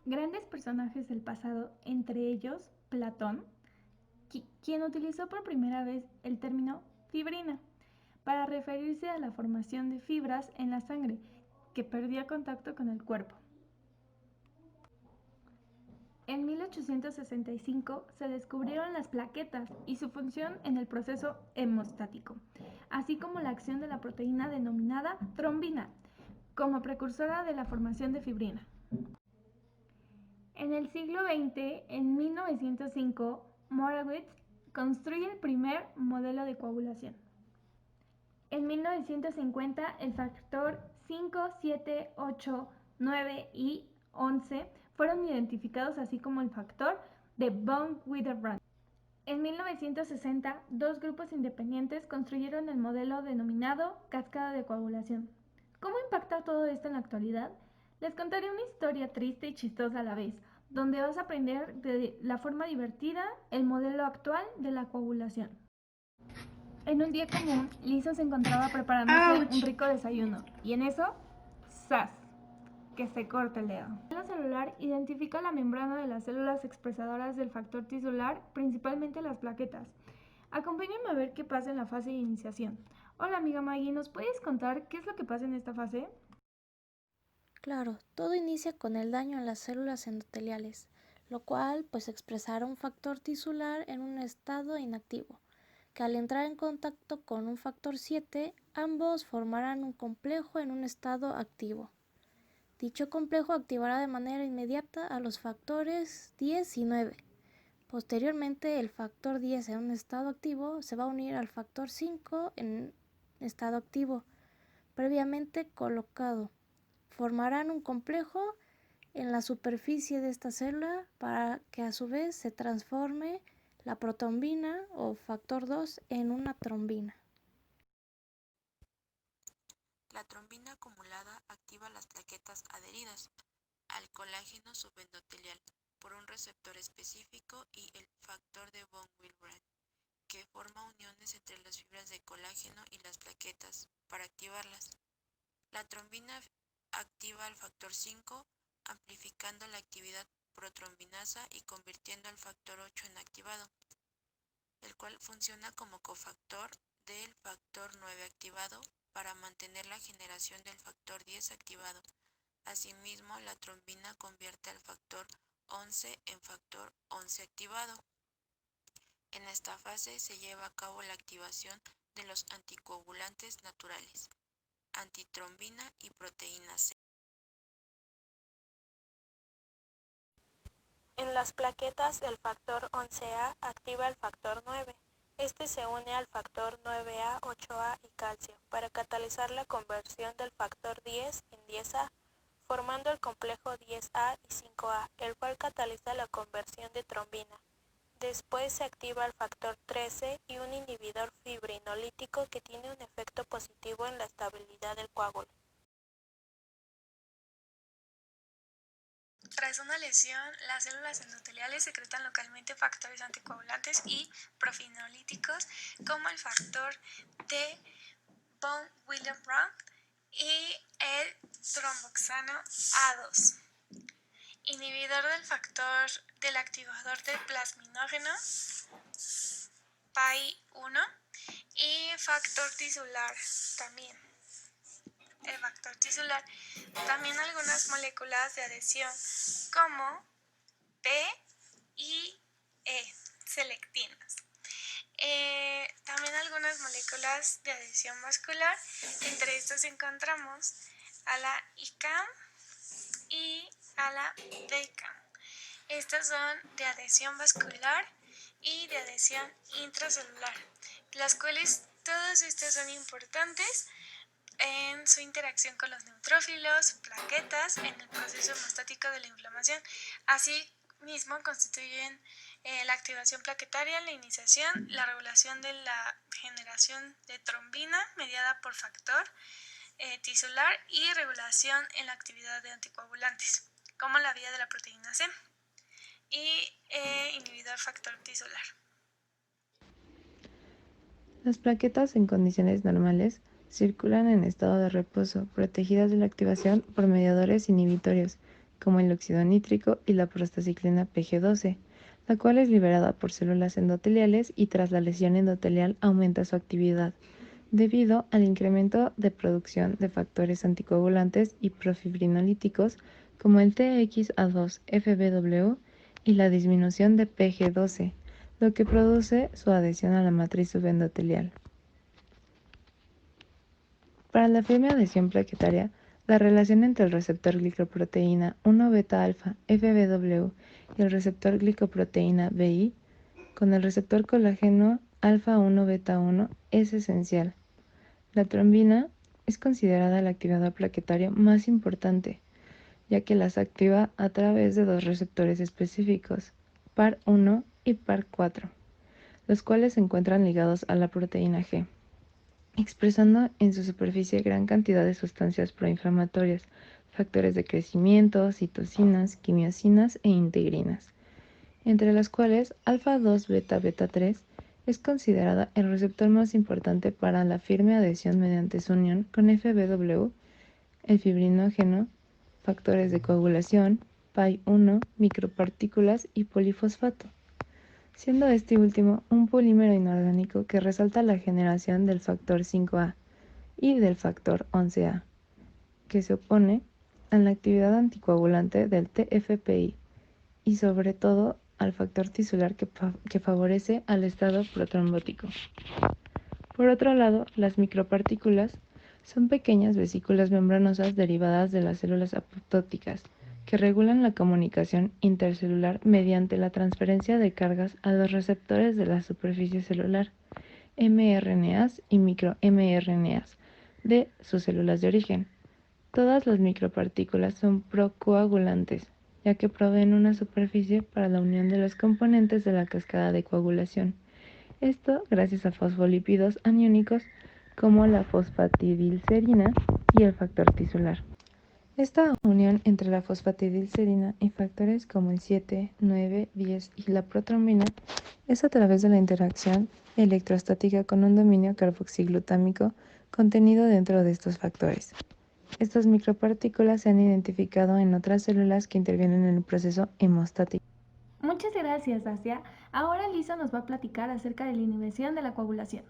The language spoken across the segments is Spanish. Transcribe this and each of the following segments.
Grandes personajes del pasado, entre ellos Platón, quien utilizó por primera vez el término fibrina para referirse a la formación de fibras en la sangre que perdía contacto con el cuerpo. En 1865 se descubrieron las plaquetas y su función en el proceso hemostático, así como la acción de la proteína denominada trombina, como precursora de la formación de fibrina. En el siglo XX, en 1905, Morawitz construye el primer modelo de coagulación. En 1950, el factor 5, 7, 8, 9 y 11 fueron identificados, así como el factor de von Willebrand. En 1960, dos grupos independientes construyeron el modelo denominado cascada de coagulación. ¿Cómo impacta todo esto en la actualidad? Les contaré una historia triste y chistosa a la vez, donde vas a aprender de la forma divertida el modelo actual de la coagulación. En un día común, Lisa se encontraba preparándose un rico desayuno, y en eso, ¡zas!, que se corta el dedo. La celular identifica la membrana de las células expresadoras del factor tisular, principalmente las plaquetas. Acompáñame a ver qué pasa en la fase de iniciación. Hola amiga Maggie, ¿nos puedes contar qué es lo que pasa en esta fase? Claro, todo inicia con el daño a las células endoteliales, lo cual pues expresará un factor tisular en un estado inactivo, que al entrar en contacto con un factor 7, ambos formarán un complejo en un estado activo. Dicho complejo activará de manera inmediata a los factores 10 y 9. Posteriormente, el factor 10 en un estado activo se va a unir al factor 5 en estado activo, previamente colocado. Formarán un complejo en la superficie de esta célula para que a su vez se transforme la protrombina o factor 2 en una trombina. La trombina acumulada activa las plaquetas adheridas al colágeno subendotelial por un receptor específico y el factor de von Willebrand, que forma uniones entre las fibras de colágeno y las plaquetas para activarlas. La trombina activa al factor 5, amplificando la actividad protrombinasa y convirtiendo al factor 8 en activado, el cual funciona como cofactor del factor 9 activado para mantener la generación del factor 10 activado. Asimismo, la trombina convierte al factor 11 en factor 11 activado. En esta fase se lleva a cabo la activación de los anticoagulantes naturales, antitrombina y proteína C. En las plaquetas, el factor 11A activa el factor 9. Este se une al factor 9A, 8A y calcio para catalizar la conversión del factor 10 en 10A, formando el complejo 10A y 5A, el cual cataliza la conversión de trombina. Después se activa el factor 13 y un inhibidor fibrinolítico que tiene un efecto positivo en la estabilidad del coágulo. Tras una lesión, las células endoteliales secretan localmente factores anticoagulantes y profinolíticos como el factor de von Willebrand y el tromboxano A2, inhibidor del factor del activador del plasminógeno PAI1 y factor tisular también. El factor tisular, también algunas moléculas de adhesión como P y E, selectinas. También algunas moléculas de adhesión vascular, entre estas encontramos a la ICAM y a la DECAM. Estas son de adhesión vascular y de adhesión intracelular, las cuales todas estas son importantes en su interacción con los neutrófilos, plaquetas, en el proceso hemostático de la inflamación. Asimismo, constituyen la activación plaquetaria, la iniciación, la regulación de la generación de trombina mediada por factor tisular y regulación en la actividad de anticoagulantes, como la vía de la proteína C y inhibidor factor tisular. Las plaquetas en condiciones normales circulan en estado de reposo, protegidas de la activación por mediadores inhibitorios como el óxido nítrico y la prostaciclina PG12, la cual es liberada por células endoteliales y tras la lesión endotelial aumenta su actividad, debido al incremento de producción de factores anticoagulantes y profibrinolíticos como el TXA2-FBW y la disminución de PG12, lo que produce su adhesión a la matriz subendotelial. Para la firme adhesión plaquetaria, la relación entre el receptor glicoproteína 1-beta-alfa FBW y el receptor glicoproteína BI con el receptor colágeno alfa-1-beta-1 es esencial. La trombina es considerada el activador plaquetario más importante, ya que las activa a través de dos receptores específicos, PAR1 y PAR4, los cuales se encuentran ligados a la proteína G, expresando en su superficie gran cantidad de sustancias proinflamatorias, factores de crecimiento, citocinas, quimiosinas e integrinas, entre las cuales alfa-2-beta-beta-3 es considerada el receptor más importante para la firme adhesión mediante su unión con FBW, el fibrinógeno, factores de coagulación, PAI-1, micropartículas y polifosfato, siendo este último un polímero inorgánico que resalta la generación del factor 5A y del factor 11A, que se opone a la actividad anticoagulante del TFPI y sobre todo al factor tisular que favorece al estado protrombótico. Por otro lado, las micropartículas son pequeñas vesículas membranosas derivadas de las células apoptóticas que regulan la comunicación intercelular mediante la transferencia de cargas a los receptores de la superficie celular, mRNAs y microMRNAs, de sus células de origen. Todas las micropartículas son procoagulantes, ya que proveen una superficie para la unión de los componentes de la cascada de coagulación. Esto gracias a fosfolípidos aniónicos como la fosfatidilcerina y el factor tisular. Esta unión entre la fosfatidilcerina y factores como el 7, 9, 10 y la protrombina es a través de la interacción electrostática con un dominio carboxiglutámico contenido dentro de estos factores. Estas micropartículas se han identificado en otras células que intervienen en el proceso hemostático. Muchas gracias, Asia. Ahora Lisa nos va a platicar acerca de la inhibición de la coagulación.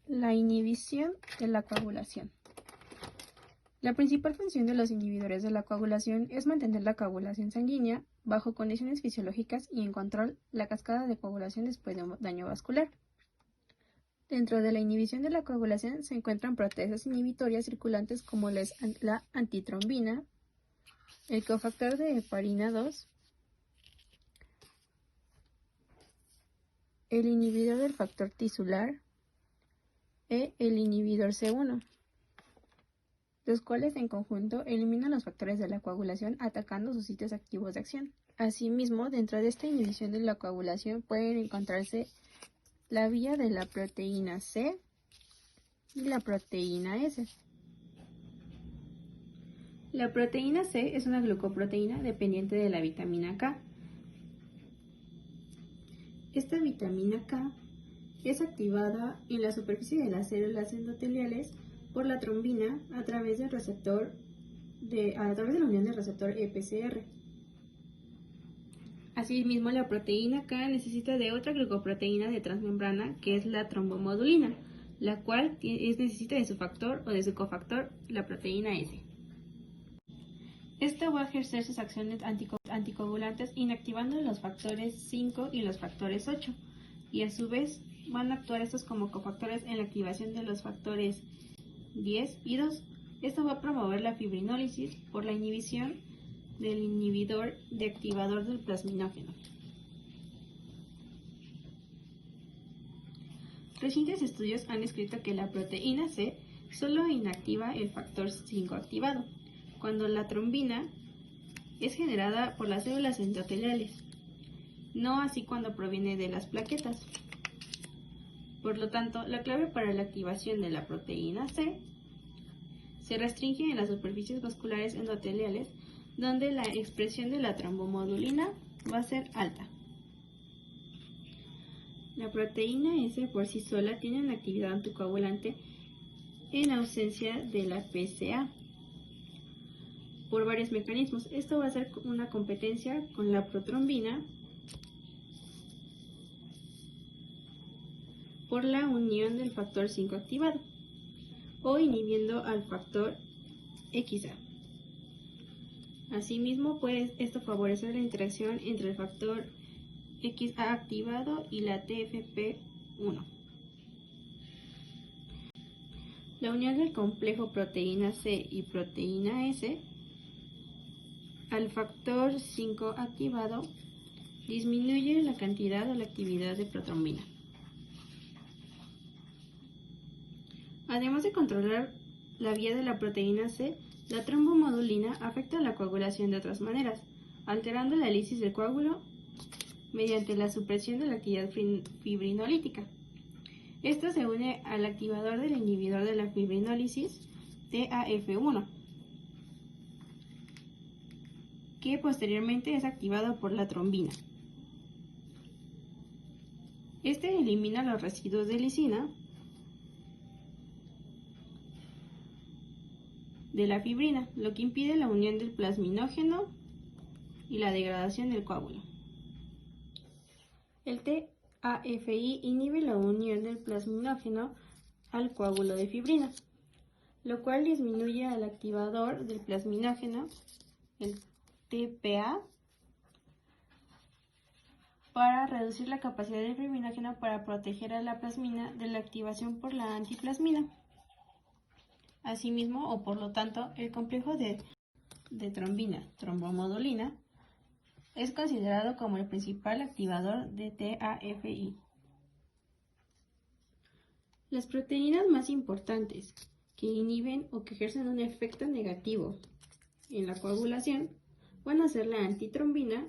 La inhibición de la coagulación. La principal función de los inhibidores de la coagulación es mantener la coagulación sanguínea bajo condiciones fisiológicas y en control la cascada de coagulación después de un daño vascular. Dentro de la inhibición de la coagulación se encuentran proteasas inhibitorias circulantes como la antitrombina, el cofactor de heparina 2, el inhibidor del factor tisular e el inhibidor C1, los cuales en conjunto eliminan los factores de la coagulación atacando sus sitios activos de acción. Asimismo, dentro de esta inhibición de la coagulación pueden encontrarse la vía de la proteína C y la proteína S. La proteína C es una glucoproteína dependiente de la vitamina K. Esta vitamina K es activada en la superficie de las células endoteliales por la trombina a través del receptor a través de la unión del receptor EPCR. Asimismo, la proteína K necesita de otra glucoproteína de transmembrana que es la trombomodulina, la cual necesita de su factor o de su cofactor, la proteína S. Esta va a ejercer sus acciones anticoagulantes inactivando los factores 5 y los factores 8, y a su vez van a actuar estos como cofactores en la activación de los factores 10 y 2. Esto va a promover la fibrinólisis por la inhibición del inhibidor de activador del plasminógeno. Recientes estudios han descrito que la proteína C solo inactiva el factor 5 activado, cuando la trombina es generada por las células endoteliales, no así cuando proviene de las plaquetas. Por lo tanto, la clave para la activación de la proteína C se restringe en las superficies vasculares endoteliales, donde la expresión de la trombomodulina va a ser alta. La proteína S por sí sola tiene una actividad anticoagulante en ausencia de la PCA. por varios mecanismos. Esto va a ser una competencia con la protrombina por la unión del factor 5 activado o inhibiendo al factor XA. Asimismo, puede esto favorecer la interacción entre el factor XA activado y la TFP1. La unión del complejo proteína C y proteína S al factor 5 activado disminuye la cantidad o la actividad de protrombina. Además de controlar la vía de la proteína C, la trombomodulina afecta la coagulación de otras maneras, alterando la lisis del coágulo mediante la supresión de la actividad fibrinolítica. Esto se une al activador del inhibidor de la fibrinólisis, TAF1, que posteriormente es activado por la trombina. Este elimina los residuos de lisina de la fibrina, lo que impide la unión del plasminógeno y la degradación del coágulo. El TAFI inhibe la unión del plasminógeno al coágulo de fibrina, lo cual disminuye al activador del plasminógeno, el TPA, para reducir la capacidad del fibrinógeno para proteger a la plasmina de la activación por la antiplasmina. Asimismo, o por lo tanto, el complejo de trombina trombomodulina es considerado como el principal activador de TAFI. Las proteínas más importantes que inhiben o que ejercen un efecto negativo en la coagulación van a ser la antitrombina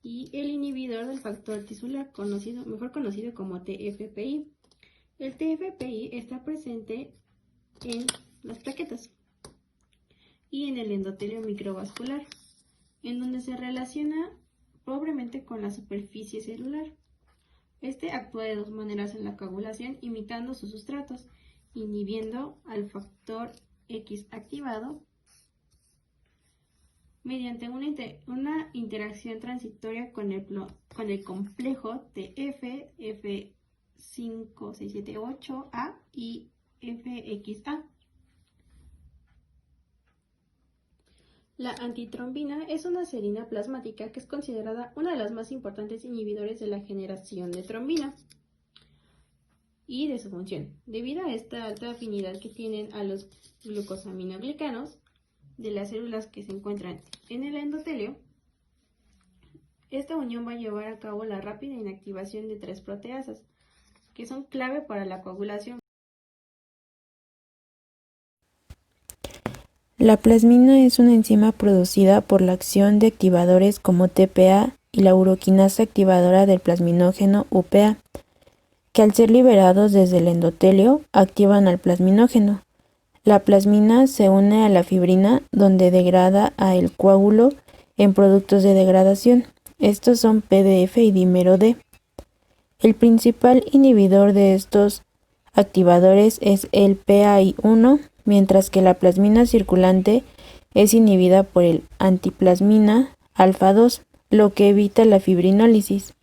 y el inhibidor del factor tisular, mejor conocido como TFPI. El TFPI está presente en las plaquetas y en el endotelio microvascular, en donde se relaciona pobremente con la superficie celular. Este actúa de dos maneras en la coagulación, imitando sus sustratos, inhibiendo al factor X activado mediante una interacción transitoria con el complejo TF, F5678A y FXA. La antitrombina es una serina plasmática que es considerada una de las más importantes inhibidores de la generación de trombina y de su función, debido a esta alta afinidad que tienen a los glucosaminoglicanos de las células que se encuentran en el endotelio. Esta unión va a llevar a cabo la rápida inactivación de 3 proteasas, que son clave para la coagulación. La plasmina es una enzima producida por la acción de activadores como TPA y la uroquinasa activadora del plasminógeno UPA, que al ser liberados desde el endotelio activan al plasminógeno. La plasmina se une a la fibrina, donde degrada a el coágulo en productos de degradación. Estos son PDF y dímero D. El principal inhibidor de estos activadores es el PAI1, mientras que la plasmina circulante es inhibida por el antiplasmina alfa 2, lo que evita la fibrinólisis.